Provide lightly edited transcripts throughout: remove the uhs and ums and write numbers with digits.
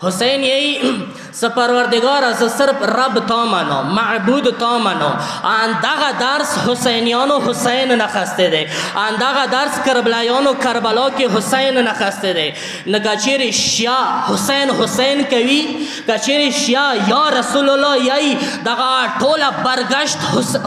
حسین یہی سپروردگار از صرف رب تا منو معبود تا منو اندغه درس حسینیان و حسین نخسته ده اندغه درس کربلایان و کربلا که حسین نخسته ده نکچیر شیعه حسین حسین کوي کچیر شیعه یا رسول الله یای دغه ټوله برگشت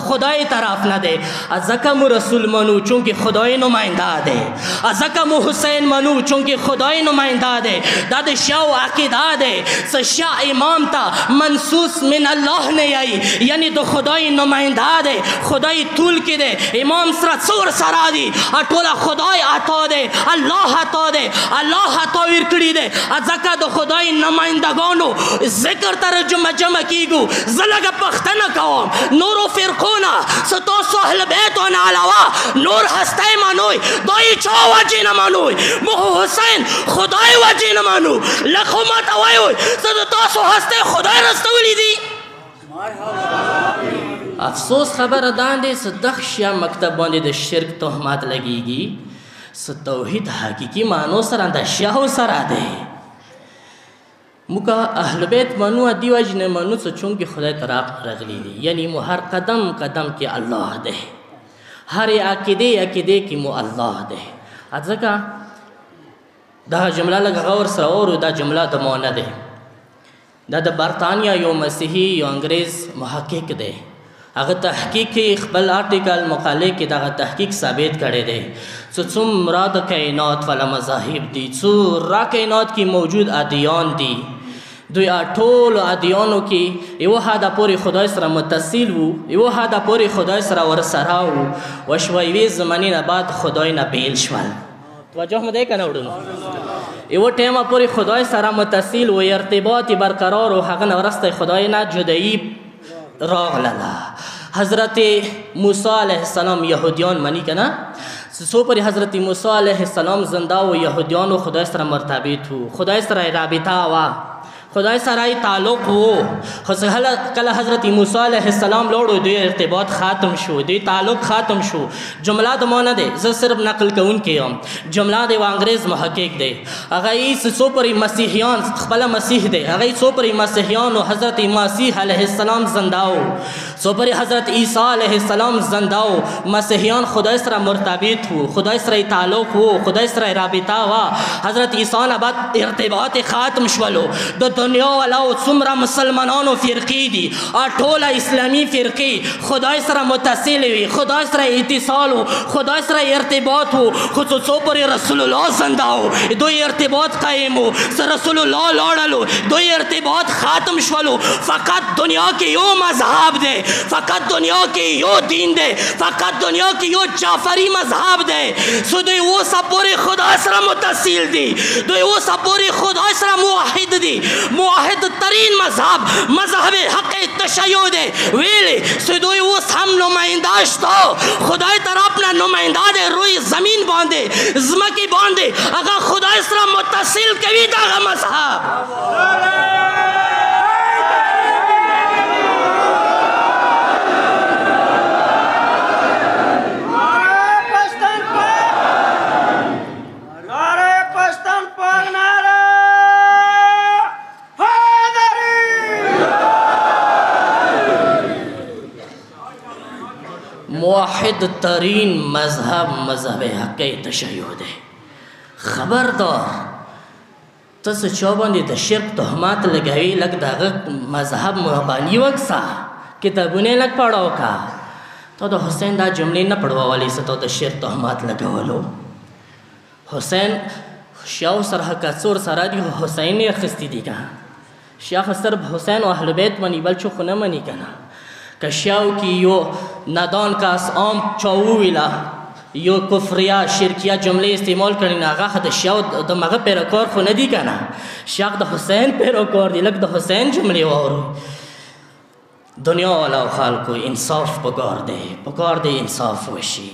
خدای طرف نه ده ازکه مو رسول منو چونکه خدای نماینده ده ازکه مو حسین منو چونکه خدای نماینده ده دا د شیعه عقیده ده شیعه امام تا منصوص من الله نه یعنی دو خدای نماینده ده خدای طول کې ده امام سره څور سره دي ټوله خدای عطا ده الله عطا ده الله عطا ورکړي ده ځکه د خدای نمایندگانو ذکر تر جمع کیږو زلګه پښتنه کوم نورو فرقونه ستاسو اهل بیتون علاوه نور هسته منوي دوی چا وجه نه منوي مو حسین خدای وجه نه منو لکه ماته وایي زه د تاسو هسته خدای رستولی دي افسوس خبره داندې صدق شیا مکتب باندې د شرک تهمات لګیږي س توحید حقیقی معنو سره د شیاو سره ده موږ اهل بیت منو دی وجنه منو څه چونکه خدای طرف رغلی دي یعنی مو هر قدم قدم کې الله ده هر عقیده کې مو الله ده ځکه دا جمله لږ غور سره اورو دا جمله د مونه ده دا د برطانیا یو مسیحي یو انګریز محقق دی هغه تحقیق کې خپل آرټیکل مقاله کې دغه تحقیق ثابت کړی دی څو مراد کائنات ولا مذاهب دي څو را کائنات کې موجود ادیان دي دوی ټول ادیانو کې یو حدا پورې خدای سره متصل وو یو حدا پورې خدای سره ورسره وو وشوي زمانه نه بعد خدای نه بیل شول توجه مده کنه وړو یو ټیمه پورې خدای سره متصل و ارتباط برقرار او هغه نورسته خدای نه جدایی راغله حضرت موسی علیه السلام یهودیان منی کنه سو پر حضرت موسی علیه السلام زنده و یهودیان و خدای سره مرتبط وو خدای سره رابطه وا خدای سره تعلق وو کله حضرت موسی علیه السلام لوړو دوی ارتباط ختم شو دوی تعلق ختم شو جمله د مونږ نه ده زه صرف نقل کوم کیم جمله د انګریز محقق دی هغه یې سو پر مسیحیان خپل مسیح دی هغه سو پر مسیحیان او حضرت مسیح علیه السلام زنده وو سو پر حضرت عیسی علیه السلام زنده وو مسیحیان خدای سره مرتبط وو خدای سره تعلق وو خدای سره رابطه وا حضرت عیسی نه بعد ارتباط ختم شولو د دنیا والا او څومره مسلمانانو فرقې دي ټوله اسلامي فرقې خدای سره متصل وي خدای سره اتصال وو خدای سره ارتباط وو خصوصا پر رسول الله زنده وو دوی ارتباط قائم وو سره رسول الله لاړلو دوی ارتباط ختم شولو فقط دنیا کې یو مذهب دی فقط دنیا کې یو دین دی فقط دنیا کې یو جعفری مذهب دی سو دوی اوس پورې خدای سره متصل دي دوی اوس پورې خدای سره موحد دي موحد ترین مذهب حق تشیع ده ویلی سدوی اوس هم نماینده شتا خدای طرف نه نماینده ده روی زمین بانده زمکی بانده اگر خدای سره متصل کوي دغه مذهب موحد ترین مذهب حق تشیع ده خبردار تاسو چا باندې د شرک تهمات لګوي لګ دغه مذهب مهرباني وکسا کتابونه لګ پڑھاو کا ته د حسین دا جملې نه پڑھواولې ستو د شرک تهمات لګولو حسین شاو سره کڅور سره دی حسین یې خستی دی کا شیخ صرف حسین او اهل بیت منی بل چو خونه منی کنا کشیاو کی یو نادان کاس عام چاوویلا یو کفریا شرکیا جمله استعمال کړي هغه د شیاو د مغه پیروکار خو نه دی کنه شیخ د حسین پیروکار دی لکه د حسین جمله وورو دنیا والا خلکو انصاف پکار دی انصاف وشي